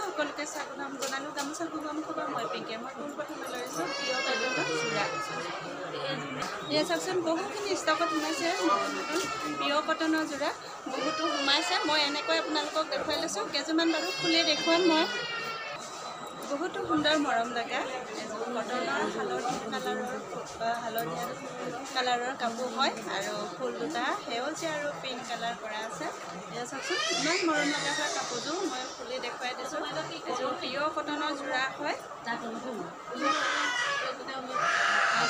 সকলোকে স্বাগতম জনালোঁ গামোচা ভগৱান খবৰ মই পিংকে মই পোনপ্ৰথমে লৈছোঁ প্ৰিয় কটনৰ যোৰা এয়া চাওকচোন বহুখিনি ষ্টকত সোমাইছে প্ৰিয় কটনৰ যোৰা বহুতো সোমাইছে মই এনেকৈ আপোনালোকক দেখুৱাই লৈছোঁ কেইযোৰমান বাৰু খুলি দেখুৱাম মই বহুতো সুন্দৰ মৰম লগা কটনৰ হালধীয়া কালাৰৰ কাপোৰ হয় আৰু ফুল দুটা সেউজীয়া আৰু পিংক কালাৰ কৰা আছে এয়া চাওকচোন ইমান মৰম লগা হয় কাপোৰযোৰ মই খুলি দেখুৱাই দিছোঁ এযোৰ প্ৰিয় কটনৰ যোৰা হয়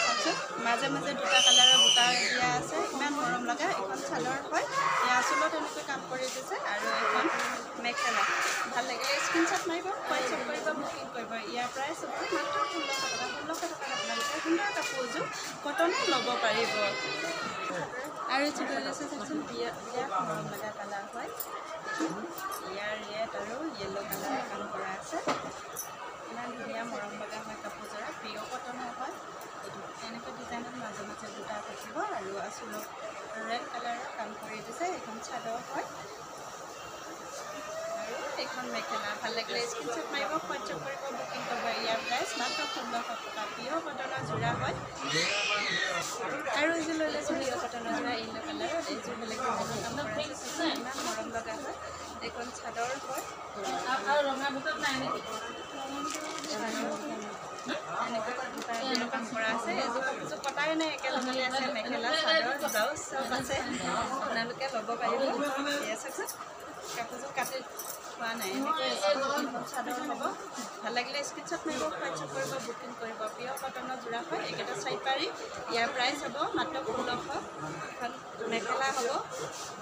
চাওকচোন মাজে মাজে দুটা কালাৰৰ বুটা দিয়া আছে ইমান মৰম লগা এখন চাদৰ হয় এয়া আচলত এনেকৈ কাম কৰি দিছে আৰু এখন মেখেলা ভাল লাগিলে স্ক্ৰীনশ্বট মাৰিব হোৱাটছএপ কৰিব বুকিং কৰিব ইয়াৰ প্ৰাইচ হ'ব মাত্ৰ 1600 টকাত আপোনালোকে সুন্দৰ কাপোৰযোৰ কটনত ল'ব পাৰিব আৰু যিটো লৈছে চাওকচোন বিৰাট মৰম লগা কালাৰ হয় ইয়াৰ ৰেড আৰু য়েল্লো কালাৰৰ কাম কৰা আছে ইমান ধুনীয়া মৰম লগা হয় কাপোৰযোৰা প্ৰিয় কটনৰ হয় এনেকৈ ডিজাইনত মাজে মাজে দুটা থাকিব আৰু আচলত ৰেড কালাৰৰ কাম কৰি দিছে এখন চাদৰ হয় আৰু এখন মেখেলা ভাল লাগিলে স্ক্ৰীনশ্বট মাৰিব হোৱাটছএপ কৰিব বুকিং কৰিব ইয়াৰ প্ৰাইচ মাত্ৰ 1600 টকা প্ৰিয় কটনৰ যোৰা হয় আৰু এইযোৰ লৈ লৈছোঁ প্ৰিয় কটনৰ যোৰা য়েল্লো কালাৰৰ এইযোৰ বেলেগ কাম কৰা ইমান মৰম লগা হয় এখন চাদৰ হয় আৰু ৰঙা বুটত নাই নেকি এনেকৈ কাম কৰা আছে এযোৰ কাপোৰযোৰ কটাই নাই একেলগতে আছে মেখেলা চাদৰ ব্লাউজ চব আছে আপোনালোকে ল'ব পাৰিব এয়া চাওকচোন কাপোৰযোৰ কাটি খোৱা নাই এনেকৈ চাদৰ হ'ব ভাল লাগিলে স্ক্ৰীনশ্বট মাৰিব হোৱাটছএপ কৰিব বুকিং কৰিব প্ৰিয় কটনৰ যোৰা হয় এইকেইটা চাই পাৰি ইয়াৰ প্ৰাইচ হ'ব মাত্ৰ 1600 এখন মেখেলা হ'ব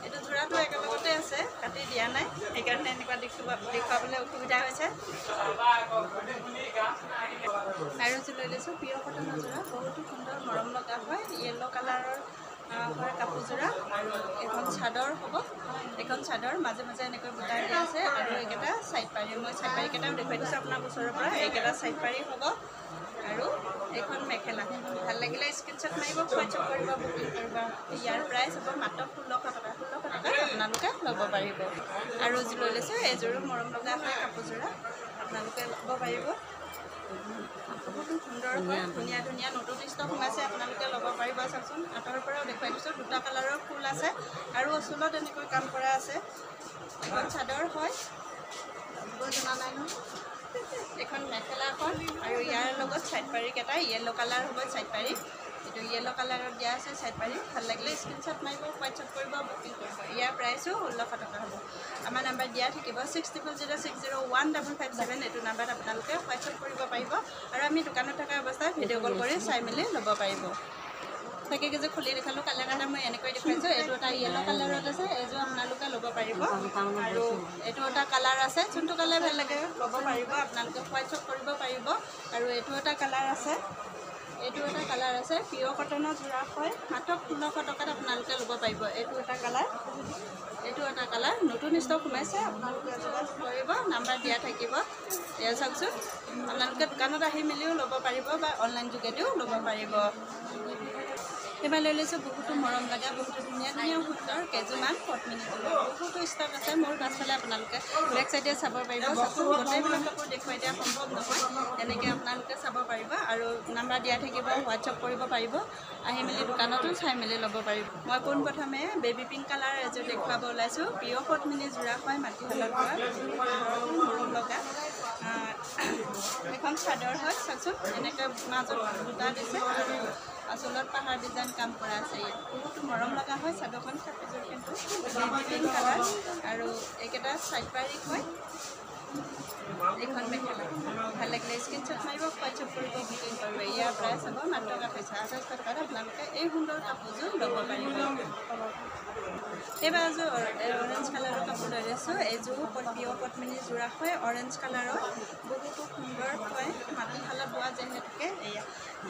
এইটো যোৰাটো একেলগতে আছে কাটি দিয়া নাই সেইকাৰণে এনেকুৱা দেখুৱাবলৈ অসুবিধা হৈছে আৰু যোৰ লৈ লৈছোঁ প্ৰিয় কটনৰ যোৰা বহুতো সুন্দৰ মৰম লগা হয় য়েল্লো কালাৰৰ হয় কাপোৰযোৰা আৰু এখন চাদৰ হ'ব এখন চাদৰ মাজে মাজে এনেকৈ বুটা দিয়া আছে আৰু এইকেইটা চাইড পাৰি মই চাইড পাৰিকেইটাও দেখুৱাই দিছোঁ আপোনাৰ ওচৰৰ পৰা এইকেইটা চাইড পাৰি হ'ব আৰু এইখন মেখেলা ভাল লাগিলে স্ক্ৰীনশ্বট মাৰিব হোৱাটছএপ কৰিব বুকিং কৰিব ইয়াৰ প্ৰাইচ হ'ব মাত্ৰ 1600 টকা আপোনালোকে ল'ব পাৰিব আৰু যি লৈ লৈছোঁ এইযোৰো মৰম লগা হয় কাপোৰযোৰা আপোনালোকে ল'ব পাৰিব বহুতো সুন্দৰ হয় ধুনীয়া ধুনীয়া নতুন ষ্টক সোমাইছে আপোনালোকে ল'ব পাৰিব চাওকচোন আঁতৰৰ পৰাও দেখুৱাই দিছোঁ দুটা কালাৰৰ ফুল আছে আৰু ওচৰত এনেকৈ কাম কৰা আছে এখন চাদৰ হয় জনা নাই নহয় এখন মেখেলা হয় আৰু ইয়াৰ লগত চাইড পাৰিকেইটা য়েল্লো কালাৰ হ'ব চাইড পাৰি এইটো য়েল্লো কালাৰত দিয়া আছে চাইড পাৰি ভাল লাগিলে স্ক্ৰীনশ্বট মাৰিব হোৱাটছএপ কৰিব বুকিং কৰিব ইয়াৰ প্ৰাইচো 1600 টকা হ'ব আমাৰ নাম্বাৰ দিয়া থাকিব 6006015557 এইটো নাম্বাৰত আপোনালোকে হোৱাটছএপ কৰিব পাৰিব আৰু আমি দোকানত থকা অৱস্থাত ভিডিঅ' কল কৰি চাই মেলি ল'ব পাৰিব তাকে যে খুলি দেখালোঁ কালাৰ এটা মই এনেকৈ দেখুৱাইছোঁ এইটো এটা য়েল্লো কালাৰত আছে এইযোৰ আপোনালোকে ল'ব পাৰিব আৰু এইটো এটা কালাৰ আছে যোনটো কালাৰ ভাল লাগে ল'ব পাৰিব আপোনালোকে হোৱাটছএপ কৰিব পাৰিব আৰু এইটো এটা কালাৰ আছে এইটো এটা কালাৰ আছে প্ৰিয় কটনৰ যোৰা হয় মাত্ৰ 1600 টকাত আপোনালোকে ল'ব পাৰিব এইটো এটা কালাৰ নতুন ষ্টক সোমাইছে আপোনালোকে যোগাযোগ কৰিব নাম্বাৰ দিয়া থাকিব এয়া চাওকচোন আপোনালোকে দোকানত আহি মেলিও ল'ব পাৰিব বা অনলাইন যোগেদিও ল'ব পাৰিব এবাৰ লৈ লৈছোঁ বহুতো মৰম লগা বহুতো ধুনীয়া ধুনীয়া সুন্দৰ কেইযোৰমান পদ্মিনী ফুলৰ বহুতো ষ্টক আছে মোৰ পাছফালে আপোনালোকে বেক চাইডে চাব পাৰিব গোটেইবিলাক কাপোৰ দেখুৱাই দিয়া সম্ভৱ নহয় তেনেকৈ আপোনালোকে চাব পাৰিব আৰু নাম্বাৰ দিয়া থাকিব হোৱাটছএপ কৰিব পাৰিব আহি মেলি দোকানতো চাই মেলি ল'ব পাৰিব মই পোনপ্ৰথমে বেবী পিংক কালাৰ এযোৰ দেখুৱাব ওলাইছোঁ প্ৰিয় পদ্মিনী যোৰা হয় মাটিশালত পৰা মৰম লগা এখন চাদৰ হয় চাওকচোন এনেকৈ মাজত বুটা দিছে আৰু আচলত পাহাৰ ডিজাইন কাম কৰা আছে ইয়াত বহুতো মৰম লগা হয় চাদৰখন কাপোৰযোৰ কিন্তু বেবী পিংক কালাৰ আৰু এইকেইটা চাইড পাৰি হয় এইখন মেখেলা ভাল লাগিলে স্ক্ৰীনশ্বট মাৰিব হোৱাটছএপ কৰিব বুকিং কৰিব ইয়াৰ প্ৰাইচ হ'ব মাত্ৰ পইচা 2800 টকাত আপোনালোকে এই সুন্দৰ কাপোৰযোৰ ল'ব পাৰিব এইবাৰ এযোৰ অৰেঞ্জ কালাৰৰ কাপোৰ লৈ লৈছোঁ এইযোৰ প্ৰিয় পদ্মিনী যোৰা হয় অৰেঞ্জ কালাৰৰ বহুতো সুন্দৰ হয় মাটিশালত বোৱা যিহেতুকে এয়া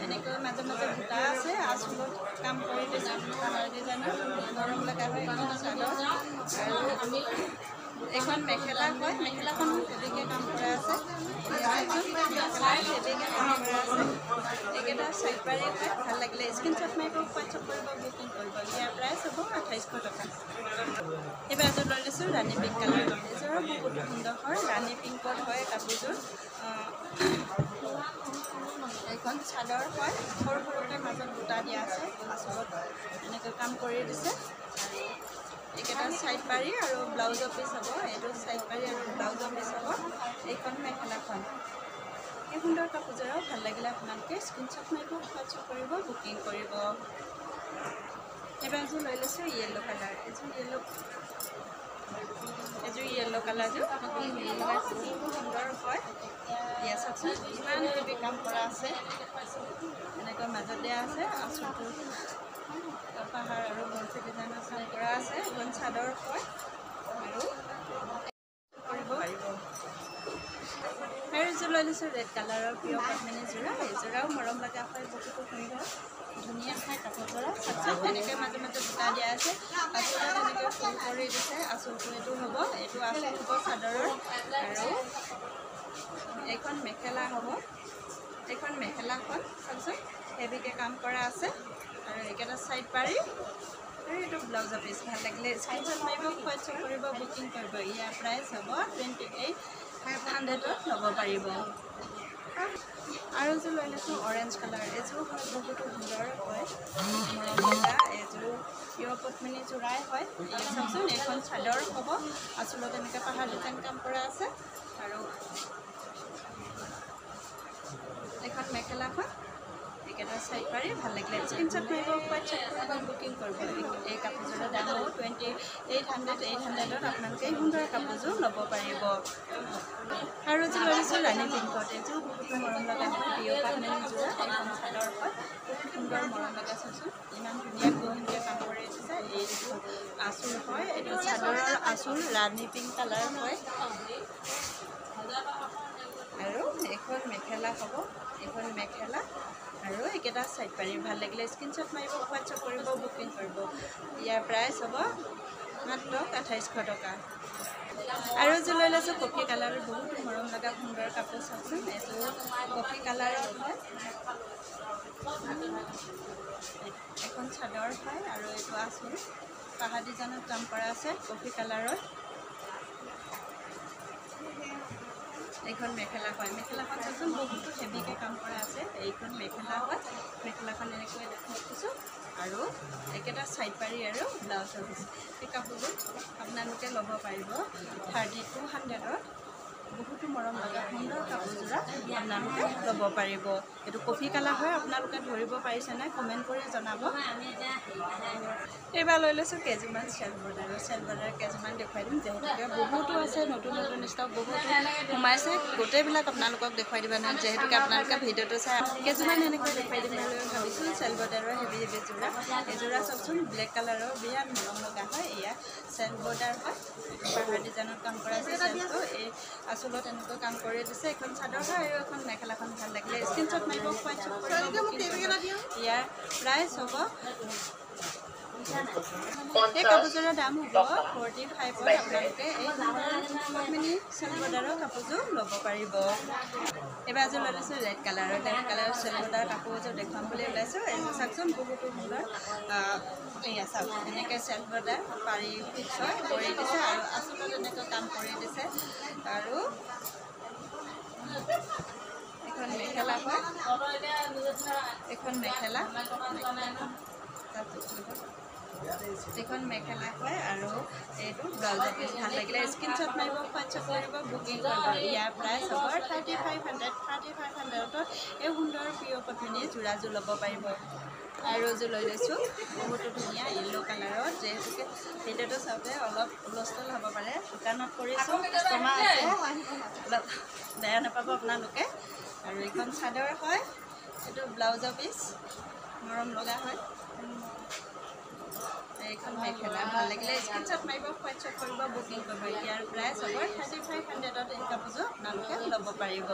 এনেকৈ মাজে মাজে বুটা আছে আচলত কাম কৰি দিছে কালাৰ ডিজাইনৰ মৰম লগা হয় চাদৰ আৰু এখন মেখেলা হয় মেখেলাখন হেভিকে কাম কৰা আছে হেভিকে কাম কৰা আছে এইকেইটা চাইপাৰী হয় ভাল লাগিলে স্ক্ৰীনশ্বট মাৰিব হোৱাটছআপ কৰিব বুকিং কৰিব ইয়াৰ প্ৰাইচ হ'ব 2800 টকা এইবাৰ এযোৰ লৈ লৈছোঁ ৰাণী পিংক কালাৰ এযোৰ বহুত সুন্দৰ হয় ৰাণী পিংকত হয় কাপোৰযোৰ এইখন চাদৰ হয় সৰু সৰুকৈ মাজত বুটা দিয়া আছে আচলত এনেকৈ কাম কৰি দিছে আৰু এইকেইটা চাইড পাৰি আৰু ব্লাউজৰ পিচ হ'ব এইটো চাইড পাৰি আৰু ব্লাউজৰ পিচ হ'ব এইখন মেখেলাখন এই সুন্দৰ কাপোৰযোৰো ভাল লাগিলে আপোনালোকে স্ক্ৰীনশ্বট মাৰিব হোৱাটছআপ কৰিব বুকিং কৰিব এইবাৰ এযোৰ লৈ লৈছোঁ য়েল্লো কালাৰ এযোৰ য়েল্লো কালাৰযোৰ সুন্দৰ হয় ইয়া চাওকচোন ইমান হেভি কাম কৰা আছে এনেকৈ মাজত দিয়া আছে আচলটো পাহাৰ আৰু বনচি ডিজাইনৰ কাম কৰা আছে এখন চাদৰ হয় আৰু কৰিব পাৰিব আৰু এযোৰ লৈ লৈছোঁ ৰেড কালাৰৰ প্ৰিয় পদ্মিনী যোৰা এইযোৰাও মৰম লগা হয় বহুতো সুন্দৰ ধুনীয়া হয় কাপোৰযোৰা চাওকচোন এনেকৈ মাজে মাজে বুটা দিয়া আছে আচলতে এনেকৈ ফুল কৰি দিছে আচলটো এইটো হ'ব এইটো আচল হ'ব চাদৰৰ আৰু এইখন মেখেলা হ'ব এইখন মেখেলাখন চাওকচোন হেভিকৈ কাম কৰা আছে আৰু এইকেইটা চাইড পাৰি আৰু এইটো ব্লাউজৰ পিচ ভাল লাগিলে স্ক্ৰীনশ্বট মাৰিব হোৱাটছআপ কৰিব বুকিং কৰিব ইয়াৰ প্ৰাইচ হ'ব 28,500ত ল'ব পাৰিব আৰু এযোৰ লৈ লৈছোঁ অৰেঞ্জ কালাৰ এযোৰ হয় বহুতো সুন্দৰ হয় মৰম লগা এযোৰ প্ৰিয় পদ্মিনী যোৰাই হয় চাওকচোন এইখন চাদৰ হ'ব আচলতে এনেকৈ পাহাৰ ডিজাইন কাম কৰা আছে আৰু এইখন মেখেলাখন এইকেইটা চাইড পাৰি ভাল লাগিলে স্ক্ৰীনশ্বট মাৰিব হোৱাটছআপ কৰিব বুকিং কৰিব এই কাপোৰযোৰৰ দাম হ'ব 2800ত আপোনালোকে এই সুন্দৰ কাপোৰযোৰ ল'ব পাৰিব আৰু এযোৰ লৈ লৈছোঁ ৰাণী পিংকত এযোৰ বহুতো মৰম লগা হয় প্ৰিয় পদ্মিনী যোৰা এইখন চাদৰ হয় বহুত সুন্দৰ মৰম লগা চাইছোঁ ইমান ধুনীয়া গহীনকৈ কাম কৰি দিছে এইটো আঁচল হয় এইটো চাদৰৰ আঁচল ৰাণী পিংক কালাৰ হয় আৰু এইখন মেখেলা হ'ব এইখন মেখেলা আৰু এইকেইটা চাইড পাৰি ভাল লাগিলে স্ক্ৰীনশ্বট মাৰিব হোৱাটছআপ কৰিব বুকিং কৰিব ইয়াৰ প্ৰাইচ হ'ব মাত্ৰ 2800 টকা আৰু এযোৰ লৈ লৈছোঁ কফি কালাৰৰ বহুতো মৰম লগা সুন্দৰ কাপোৰ চাওকচোন এইযোৰ কফি কালাৰৰ হয় এখন চাদৰ হয় আৰু এইটো আচল পাহাৰ ডিজাইনত কাম কৰা আছে কফি কালাৰৰ এইখন মেখেলা হয় মেখেলাখন চাওকচোন বহুতো হেভিকৈ কাম কৰা আছে এইখন মেখেলা হয় মেখেলাখন এনেকৈ দেখাইছোঁ আৰু একেটা চাইড পাৰি আৰু ব্লাউজৰ পিচ এই কাপোৰযোৰ আপোনালোকে ল'ব পাৰিব 3200ত বহুতো মৰম লগা সুন্দৰ কাপোৰযোৰা আপোনালোকে ল'ব পাৰিব এইটো কফি কালাৰ হয় আপোনালোকে ধৰিব পাৰিছেনে কমেণ্ট কৰি জনাব এইবাৰ লৈ লৈছোঁ কেইযোৰমান চেল বৰ্ডাৰ কেইযোৰমান দেখুৱাই দিম যিহেতুকে বহুতো আছে নতুন নতুন ষ্টক বহুতো সোমাইছে গোটেইবিলাক আপোনালোকক দেখুৱাই দিব নহয় যিহেতুকে আপোনালোকে ভিডিঅ'টো চাই কেইযোৰমান এনেকৈ দেখুৱাই দিম বুলি ভাবিছোঁ চেল বৰ্ডাৰৰ হেভি যোৰা এযোৰা চাওকচোন ব্লেক কালাৰৰ বিৰাট মৰম লগা হয় এয়া চেল বৰ্ডাৰ হয় পাহাৰ ডিজাইনত কাম কৰা আছে চেলটো এই আচলত এনেকৈ কাম কৰি দিছে এখন চাদৰ হয় আৰু এখন মেখেলাখন ভাল লাগিলে স্ক্ৰীনশ্বট মাৰিব হোৱাটছআপ কৰিব ইয়াৰ প্ৰাইচ হ'ব এই কাপোৰযোৰৰ দাম হ'ব 45ত আপোনালোকে এই পদ্মিনী চেল বৰ্ডাৰৰ কাপোৰযোৰ ল'ব পাৰিব এইবাৰ এযোৰ লৈ লৈছোঁ ৰেড কালাৰৰ চেল বৰ্ডাৰ কাপোৰযোৰ দেখুৱাম বুলি ওলাইছোঁ এইযোৰ চাওকচোন বহুতো সুন্দৰ এয়া চাওক এনেকৈ চেল বৰ্ডাৰ পাৰি ফিক্স হয় কৰি দিছে আৰু আচলতে এনেকৈ কাম কৰি দিছে আৰু এখন মেখেলা হয় এখন মেখেলা এইখন মেখেলা হয় আৰু এইটো ব্লাউজৰ পিচ ভাল লাগিলে স্ক্ৰীনশ্বট মাৰিব হোৱাটছআপ কৰিব বুকিং কৰিব ইয়াৰ প্ৰাইচ হ'ব 3500ত এই সুন্দৰ প্ৰিয় পদ্মিনী যোৰাযোৰ ল'ব পাৰিব আৰু এযোৰ লৈ লৈছোঁ বহুতো ধুনীয়া য়েল্লো কালাৰত যিহেতুকে ভিডিঅ'টো চাওঁতে অলপ হুলস্থুল হ'ব পাৰে দোকানত কৰিছোঁ কাষ্টমাৰ আছে অলপ বেয়া নাপাব আপোনালোকে আৰু এইখন চাদৰ হয় এইটো ব্লাউজৰ পিচ মৰম লগা হয় এইখন মেখেলা ভাল লাগিলে স্ক্ৰীনশ্বট মাৰিব হোৱাটছআপ কৰিব বুকিং কৰিব ইয়াৰ প্ৰাইচ হ'ব 3500ত এই কাপোৰযোৰ আপোনালোকে ল'ব পাৰিব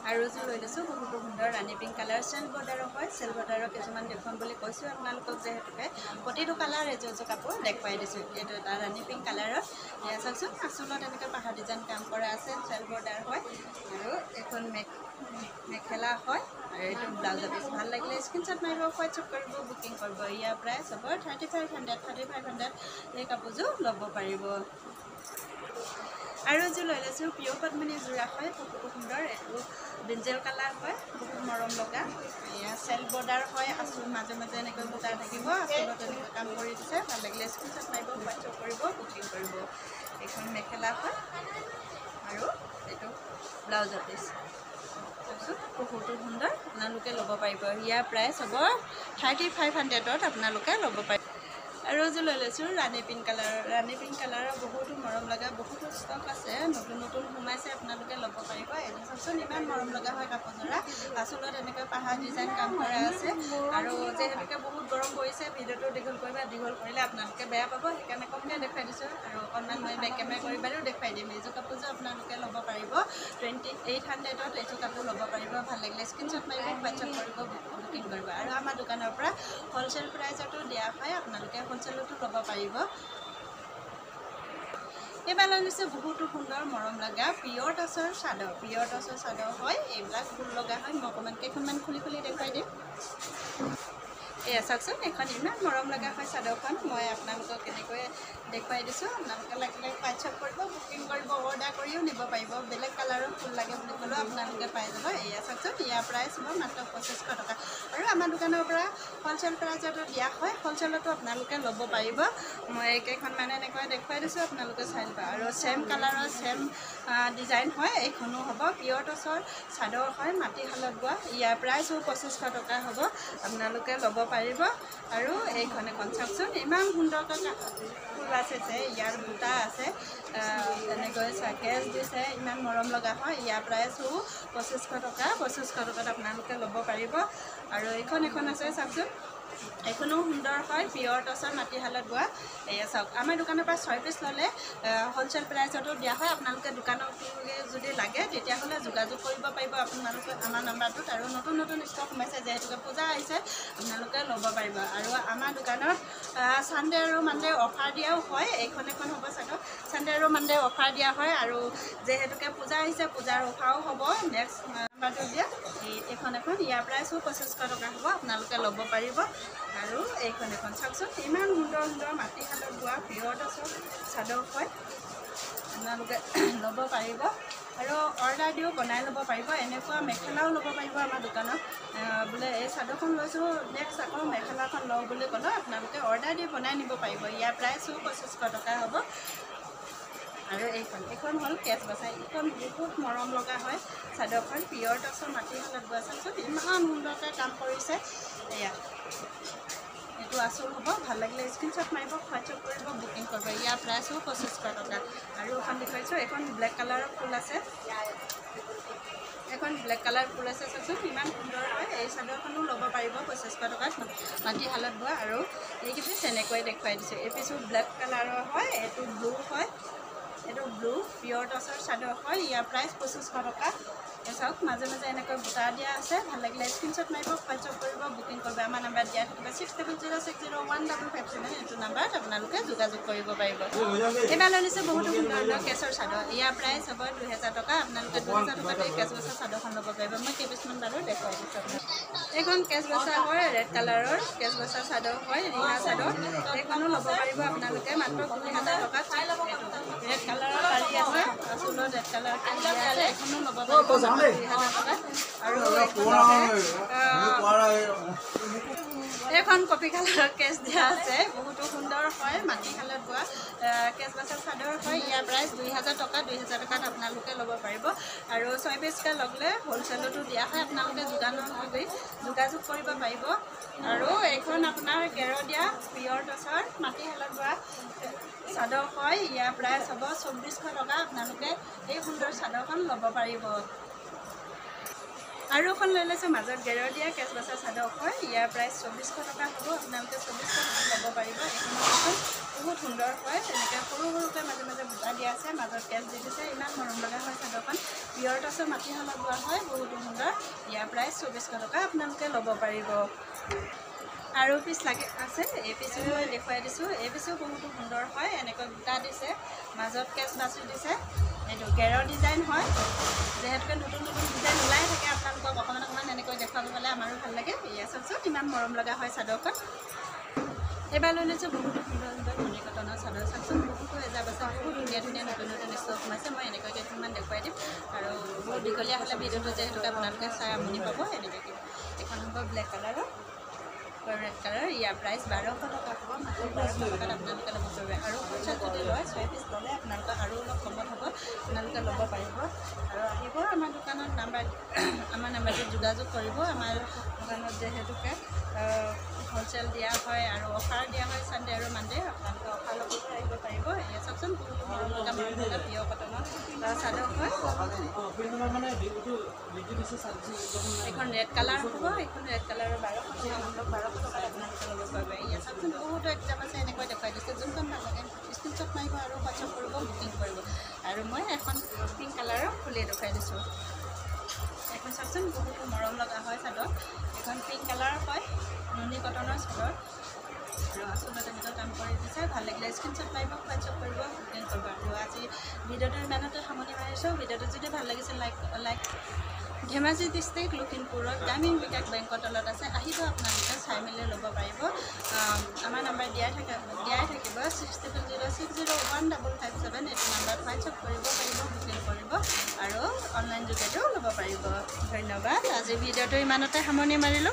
আৰু এযোৰ লৈ লৈছোঁ বহুতো সুন্দৰ ৰাণী পিংক কালাৰ চেল বৰ্ডাৰৰ হয় চেল বৰ্ডাৰৰ কিছুমান দেখুৱাম বুলি কৈছোঁ আপোনালোকক যিহেতুকে প্ৰতিটো কালাৰ এযোৰ কাপোৰ দেখুৱাই দিছোঁ এইটো এটা ৰাণী পিংক কালাৰত এয়া চাওকচোন আচলত এনেকৈ পাহাৰ ডিজাইন কাম কৰা আছে চেল বৰ্ডাৰ হয় আৰু এখন মেখেলা হয় আৰু এইটো ব্লাউজ পিচ ভাল লাগিলে স্ক্ৰীনশ্বট মাৰিব হোৱাটছআপ কৰিব বুকিং কৰিব ইয়াৰ প্ৰাইচ হ'ব 3500 এই কাপোৰযোৰ ল'ব পাৰিব আৰু এযোৰ লৈ লৈছোঁ পিঅ' পদ্মিনী যোৰা হয় বহুতো সুন্দৰ এইটো ব্ৰিঞ্জেল কালাৰ হয় বহুত মৰম লগা এয়া চেল বৰ্ডাৰ হয় আচল মাজে মাজে এনেকৈ বুটা থাকিব আচলত এনেকৈ কাম কৰি দিছে ভাল লাগিলে স্ক্ৰীনশ্বট মাৰিব হোৱাটছআপ কৰিব বুকিং কৰিব এইখন মেখেলা হয় আৰু এইটো ব্লাউজৰ পিচ বহুতো সুন্দৰ আপোনালোকে ল'ব পাৰিব ইয়াৰ প্ৰাইচ হ'ব 3500ত আপোনালোকে ল'ব পাৰিব আৰু এযোৰ লৈ লৈছোঁ ৰাণী পিংক কালাৰৰ বহুতো মৰম লগা বহুতো ষ্টক আছে নতুন সোমাইছে আপোনালোকে ল'ব পাৰিব এযোৰ চাওকচোন ইমান মৰম লগা হয় কাপোৰযোৰা আচলত এনেকৈ পাহাৰ ডিজাইন কাম কৰা আছে আৰু যিহেতুকে বহুত গৰম পৰিছে ভিডিঅ'টো দীঘল কৰিলে আপোনালোকে বেয়া পাব সেইকাৰণে কমকৈ দেখুৱাই দিছোঁ আৰু অকণমান মই বেক কেমেৰা কৰি বাৰেও দেখুৱাই দিম এইযোৰ কাপোৰযোৰ আপোনালোকে ল'ব পাৰিব 2800ত এইযোৰ কাপোৰ ল'ব পাৰিব ভাল লাগিলে স্ক্ৰীনশ্বট মাৰিব হোৱাটছআপ কৰিব বুকিং কৰিব আৰু আমাৰ দোকানৰ পৰা হ'লচেল প্ৰাইজতো দিয়া হয় আপোনালোকে হ'লচেলতো ল'ব পাৰিব এইবাৰ লৈ লৈছোঁ বহুতো সুন্দৰ মৰম লগা পিঅ'ৰ টচৰ চাদৰ হয় এইবিলাক ফুল লগা হয় মই অকণমান কেইখনমান খুলি দেখুৱাই দিম এয়া চাওকচোন এখন ইমান মৰম লগা হয় চাদৰখন মই আপোনালোকক কেনেকৈ দেখুৱাই দিছোঁ আপোনালোকে লাগিলে হোৱাটছআপ কৰিব বুকিং কৰিব অৰ্ডাৰ কৰিও নিব পাৰিব বেলেগ কালাৰৰ ফুল লাগে বুলি ক'লেও আপোনালোকে পাই যাব এয়া চাওকচোন ইয়াৰ প্ৰাইচ হ'ব মাত্ৰ 2500 টকা আৰু আমাৰ দোকানৰ পৰা হ'লচেল প্ৰাইজতো দিয়া হয় হ'লচেলতো আপোনালোকে ল'ব পাৰিব মই এইকেইখনমান এনেকৈ দেখুৱাই দিছোঁ আপোনালোকে চাই ল'ব আৰু ছেম কালাৰৰ ছেম ডিজাইন হয় এইখনো হ'ব পিঅ'ৰ টচৰ চাদৰ হয় মাটিশালত বোৱা ইয়াৰ প্ৰাইচো 2500 টকা হ'ব আপোনালোকে ল'ব পাৰিব আৰু এইখন এখন চাওকচোন ইমান সুন্দৰকৈ ফুল আছে যে ইয়াৰ বুটা আছে এনেকৈ কেচ দিছে ইমান মৰম লগা হয় ইয়াৰ প্ৰাইচো 2500 টকাত আপোনালোকে ল'ব পাৰিব আৰু এখন আছে চাওকচোন এইখনো সুন্দৰ হয় পিঅ'ৰ টচৰ মাটিশালত বোৱা এয়া চাওক আমাৰ দোকানৰ পৰা 6 পিচ ল'লে হ'লচেল প্ৰাইজতো দিয়া হয় আপোনালোকে দোকানত যদি লাগে তেতিয়াহ'লে যোগাযোগ কৰিব পাৰিব আপোনালোকে আমাৰ নাম্বাৰটোত আৰু নতুন ষ্টক সোমাইছে যিহেতুকে পূজা আহিছে আপোনালোকে ল'ব পাৰিব আৰু আমাৰ দোকানত ছানডে আৰু মানডে অফাৰ দিয়াও হয় এখন হ'ব চাদৰ ছানডে আৰু মানডে অফাৰ দিয়া হয় আৰু যিহেতুকে পূজা আহিছে পূজাৰ অফাৰো হ'ব নেক্সট নাম্বাৰটো দিয়া এখন ইয়াৰ প্ৰাইচো 2500 টকা হ'ব আপোনালোকে ল'ব পাৰিব আৰু এখন চাওকচোন ইমান সুন্দৰ মাটিশালত বোৱা পিঅ'ৰ টচৰ চাদৰ হয় আপোনালোকে ল'ব পাৰিব আৰু অৰ্ডাৰ দিও বনাই ল'ব পাৰিব এনেকুৱা মেখেলাও ল'ব পাৰিব আমাৰ দোকানত বোলে এই চাদৰখন লৈছোঁ নেক্সট আকৌ মেখেলাখন লওঁ বুলি ক'লেও আপোনালোকে অৰ্ডাৰ দি বনাই নিব পাৰিব ইয়াৰ প্ৰাইচো 2500 টকা হ'ব আৰু এইখন হ'ল কেচ বচা এইখন বহুত মৰম লগা হয় চাদৰখন পিঅ'ৰ টচৰ মাটিশালত বোৱা চাওকচোন ইমান সুন্দৰকৈ কাম কৰিছে এয়া এইটো আচল হ'ব ভাল লাগিলে স্ক্ৰীনশ্বট মাৰিব হোৱাটছআপ কৰিব বুকিং কৰিব ইয়াৰ প্ৰাইচো 2500 টকা আৰু এখন দেখুৱাইছোঁ এখন ব্লেক কালাৰৰ ফুল আছে চাওকচোন ইমান সুন্দৰ হয় এই চাদৰখনো ল'ব পাৰিব 2500 টকাত মাটিশালত বোৱা আৰু এইকেইপিচ তেনেকৈ দেখুৱাই দিছোঁ এপিচো ব্লেক কালাৰৰ হয় এইটো ব্লু হয় এইটো ব্লু পিঅ'ৰ টচৰ চাদৰ হয় ইয়াৰ প্ৰাইচ 2500 টকা চাওক মাজে এনেকৈ বুটা দিয়া আছে ভাল লাগিলে স্ক্ৰীনশ্বট মাৰিব হোৱাটছআপ কৰিব বুকিং কৰিব আমাৰ নাম্বাৰ দিয়া থাকিব 6706015557 এইটো নাম্বাৰত আপোনালোকে যোগাযোগ কৰিব পাৰিব এইবাৰ লৈ লৈছে বহুতো সুন্দৰ কেচৰ চাদৰ ইয়াৰ প্ৰাইচ হ'ব 2000 টকা আপোনালোকে 2000 টকাতে কেচ বচা চাদৰখন ল'ব পাৰিব মই কেইপিচমান বাৰু দেখুৱাই দিছোঁ এইখন কেচ বচা হয় ৰেড কালাৰৰ কেচ বচা চাদৰ হয় ৰিহা চাদৰ এইখনো ল'ব পাৰিব আপোনালোকে মাত্ৰ 2000 টকাত ৰেড কালাৰৰ পাৰি আছে আচলত ৰেড কালাৰ আছে এইখনো ল'ব পাৰিব 2000 টকা আৰু এখন কপি কালাৰৰ কেচ দিয়া আছে বহুতো সুন্দৰ হয় মাটিশালত বোৱা কেচ বচা চাদৰ হয় ইয়াৰ প্ৰাইচ 2000 টকাত আপোনালোকে ল'ব পাৰিব আৰু 6 পিচকৈ ল'লে হ'লচেলতো দিয়া হয় আপোনালোকে যোগাযোগ কৰিব পাৰিব আৰু এইখন আপোনাৰ গেৰ দিয়া পিঅ'ৰ টচৰ মাটিশালত বোৱা চাদৰ হয় ইয়াৰ প্ৰাইচ হ'ব 2400 টকা আপোনালোকে এই সুন্দৰ চাদৰখন ল'ব পাৰিব আৰু এখন লৈ লৈছোঁ মাজত গেৰৰ দিয়া কেচবাচা চাদৰ হয়। ইয়াৰ প্ৰাইচ 2400 টকা হ'ব। আপোনালোকে 2400 টকা ল'ব পাৰিব। এইখন বহুত সুন্দৰ হয়। এনেকৈ সৰু সৰুকৈ মাজে মাজে বুটা দিয়া আছে, মাজত কেচ দি দিছে। ইমান মৰম লগা হয় চাদৰখন। পিয়ৰ টচৰ মাটিশালত বোৱা হয়, বহুতো সুন্দৰ। ইয়াৰ প্ৰাইচ 2400 টকা আপোনালোকে ল'ব পাৰিব। আৰু পিচ লাগি আছে, এই পিচো মই দেখুৱাই দিছোঁ। এই পিচো বহুতো সুন্দৰ হয়। এনেকৈ বুটা দিছে, মাজত কেচ বাচি দিছে। এইটো গেৰৰ ডিজাইন হয়। যিহেতুকে নতুন নতুন ডিজাইন ওলাই থাকে, আপোনালোকক অকণমান অকণমান এনেকৈ দেখুৱাব পালে আমাৰো ভাল লাগে। এয়া চাওকচোন ইমান মৰম লগা হয় চাদৰখন। এইবাৰ লৈ লৈছোঁ বহুতো সুন্দৰ সুন্দৰ মণি কটনৰ চাদৰ। চাওকচোন বহুতো এজাপ আছে, বহুত ধুনীয়া ধুনীয়া নতুন নতুন ষ্টক সোমাইছে। মই এনেকৈ কেইখনমান দেখুৱাই দিম। আৰু বহুত দীঘলীয়া হ'লে ভিডিঅ'টো যিহেতুকে আপোনালোকে চাই আমনি পাব। এনেকৈ এখন হ'ব ব্লেক কালাৰৰ, ৰেড কালাৰ। ইয়াৰ প্ৰাইচ 1200 টকা হ'ব। মাত্ৰ 1200 টকাত আপোনালোকে ল'ব পাৰিব। আৰু পইচা যদি লয় 6 পিচ ল'লে আপোনালোকে আৰু অলপ কমত হ'ব, আপোনালোকে ল'ব পাৰিব। আৰু আহিব আমাৰ দোকানত আমাৰ নাম্বাৰটোত যোগাযোগ কৰিব। আমাৰ দোকানত যিহেতুকে হ'লচেল দিয়া হয় আৰু অফাৰ দিয়া হয় ছানডে আৰু মানডে। আপোনালোকে অফাৰ ল'বলৈ আহিব পাৰিব। এয়া চাওকচোন বহুতো মৰম লগা পিয়ৰ কটনৰ চাদৰ হয়। এইখন ৰেড কালাৰ হ'ব। এইখন ৰেড কালাৰৰ 1200 টকাত আপোনালোকে ল'ব পাৰিব। এয়া চাওকচোন বহুতো এক্সাম আছে, এনেকৈ দেখুৱাই দিছে। যোনখন ভাল লাগে স্ক্ৰীনশ্বট মাৰিব আৰু হোৱাটছআপ কৰিব, বুকিং কৰিব। আৰু মই এখন পিংক কালাৰৰ ফুলি দেখুৱাই দিছোঁ। এখন চাওকচোন বহুতো মৰম লগা হয় চাদৰ। এখন পিংক কালাৰ হয়, নুনি কটনৰ চাদৰ। আৰু আচলতে এনেকৈ কাম কৰি দিছে। ভাল লাগিলে স্ক্ৰীনশ্বট মাৰিব, হোৱাটছআপ কৰিব, বুকিং কৰিব। আৰু আজি ভিডিঅ'টো ইমানতে সামৰণি মাৰিছোঁ। ভিডিঅ'টো যদি ভাল লাগিছে লাইক ধেমাজি ডিষ্ট্ৰিক্ট লখিমপুৰত গ্ৰামীণ বিকাশ বেংকৰ তলত আছে। আহিব আপোনালোকে চাই মেলি ল'ব পাৰিব। আমাৰ নাম্বাৰ দিয়াই থাকিব 6006015557। এইটো নাম্বাৰত হোৱাটছআপ কৰিব পাৰিব, বুকিং কৰিব আৰু অনলাইন যোগেদিও ল'ব পাৰিব। ধন্যবাদ। আজি ভিডিঅ'টো ইমানতে সামৰণি মাৰিলোঁ।